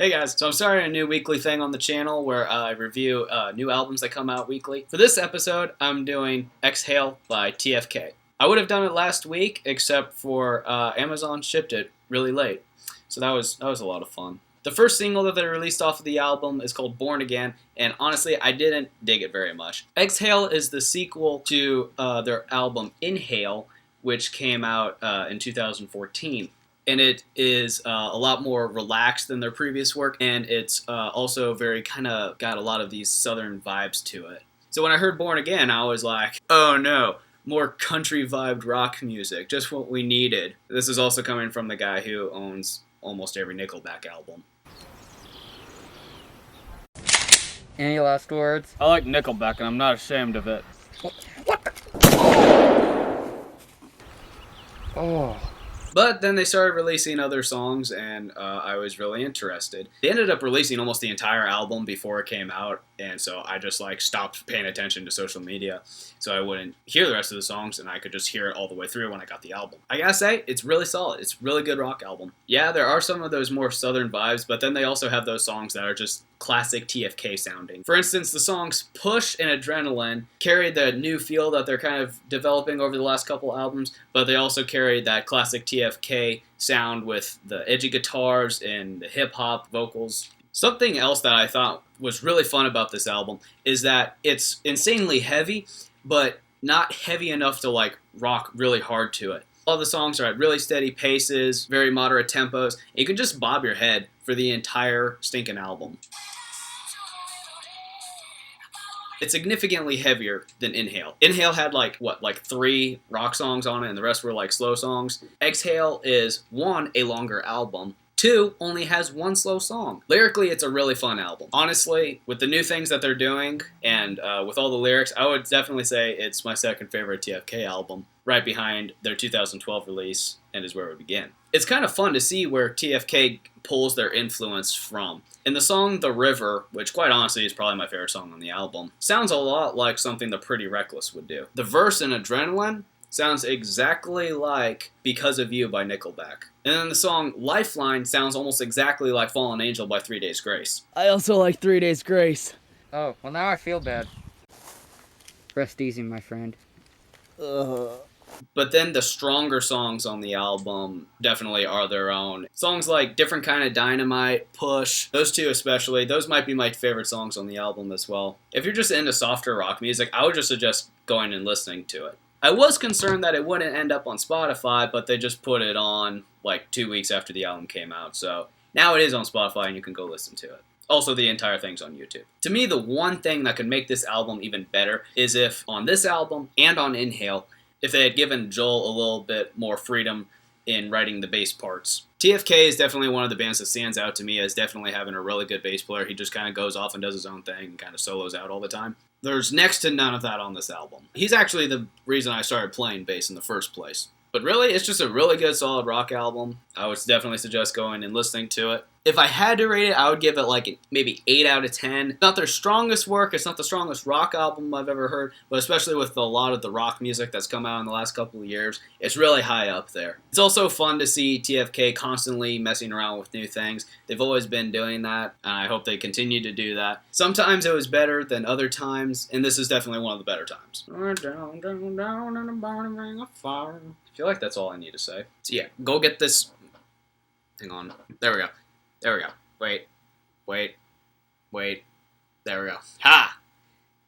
Hey guys, so I'm starting a new weekly thing on the channel where I review new albums that come out weekly. For this episode, I'm doing Exhale by TFK. I would have done it last week, except for Amazon shipped it really late. So that was a lot of fun. The first single that they released off of the album is called Born Again, and honestly, I didn't dig it very much. Exhale is the sequel to their album Inhale, which came out in 2014. And it is a lot more relaxed than their previous work, and it's also very kind of got a lot of these southern vibes to it. So when I heard Born Again, I was like, oh no, more country-vibed rock music, just what we needed. This is also coming from the guy who owns almost every Nickelback album. Any last words? I like Nickelback and I'm not ashamed of it. What the? Oh. But then they started releasing other songs, and I was really interested. They ended up releasing almost the entire album before it came out, and so I just stopped paying attention to social media, so I wouldn't hear the rest of the songs, and I could just hear it all the way through when I got the album. I gotta say, it's really solid. It's a really good rock album. Yeah, there are some of those more southern vibes, but then they also have those songs that are just classic TFK sounding. For instance, the songs Push and Adrenaline carry the new feel that they're kind of developing over the last couple albums, but they also carry that classic TFK sound with the edgy guitars and the hip-hop vocals. Something else that I thought was really fun about this album is that it's insanely heavy, but not heavy enough to rock really hard to it. All the songs are at really steady paces, very moderate tempos. You can just bob your head for the entire stinking album. It's significantly heavier than Inhale. Inhale had 3 rock songs on it, and the rest were slow songs. Exhale is 1, a longer album. 2, only has 1 slow song. Lyrically, it's a really fun album. Honestly, with the new things that they're doing, and with all the lyrics, I would definitely say it's my second favorite TFK album, right behind their 2012 release, And Is Where We Begin. It's kind of fun to see where TFK pulls their influence from. In the song The River, which quite honestly is probably my favorite song on the album, sounds a lot like something the Pretty Reckless would do. The verse in Adrenaline sounds exactly like Because of You by Nickelback. And then the song Lifeline sounds almost exactly like Fallen Angel by 3 Days Grace. I also like 3 Days Grace. Oh, well now I feel bad. Rest easy, my friend. But then the stronger songs on the album definitely are their own. Songs like Different Kind of Dynamite, Push, those two especially, those might be my favorite songs on the album as well. If you're just into softer rock music, I would just suggest going and listening to it. I was concerned that it wouldn't end up on Spotify, but they just put it on 2 weeks after the album came out, so now it is on Spotify and you can go listen to it. Also, the entire thing's on YouTube. To me, the one thing that could make this album even better is if on this album and on Inhale, if they had given Joel a little bit more freedom in writing the bass parts. TFK is definitely one of the bands that stands out to me as definitely having a really good bass player. He just kind of goes off and does his own thing and kind of solos out all the time. There's next to none of that on this album. He's actually the reason I started playing bass in the first place. But really, it's just a really good, solid rock album. I would definitely suggest going and listening to it. If I had to rate it, I would give it maybe 8 out of 10. It's not their strongest work. It's not the strongest rock album I've ever heard. But especially with a lot of the rock music that's come out in the last couple of years, it's really high up there. It's also fun to see TFK constantly messing around with new things. They've always been doing that, and I hope they continue to do that. Sometimes it was better than other times, and this is definitely one of the better times. Down, down, down in a burning ring of fire. I feel like that's all I need to say. So yeah, go get this. Hang on. There we go. There we go. Wait. There we go. Ha!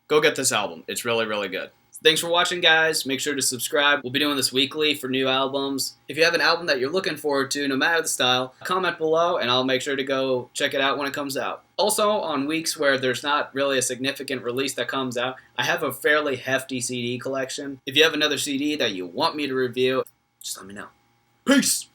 Go get this album. It's really, really good. Thanks for watching, guys. Make sure to subscribe. We'll be doing this weekly for new albums. If you have an album that you're looking forward to, no matter the style, comment below, and I'll make sure to go check it out when it comes out. Also, on weeks where there's not really a significant release that comes out, I have a fairly hefty CD collection. If you have another CD that you want me to review, just let me know. Peace!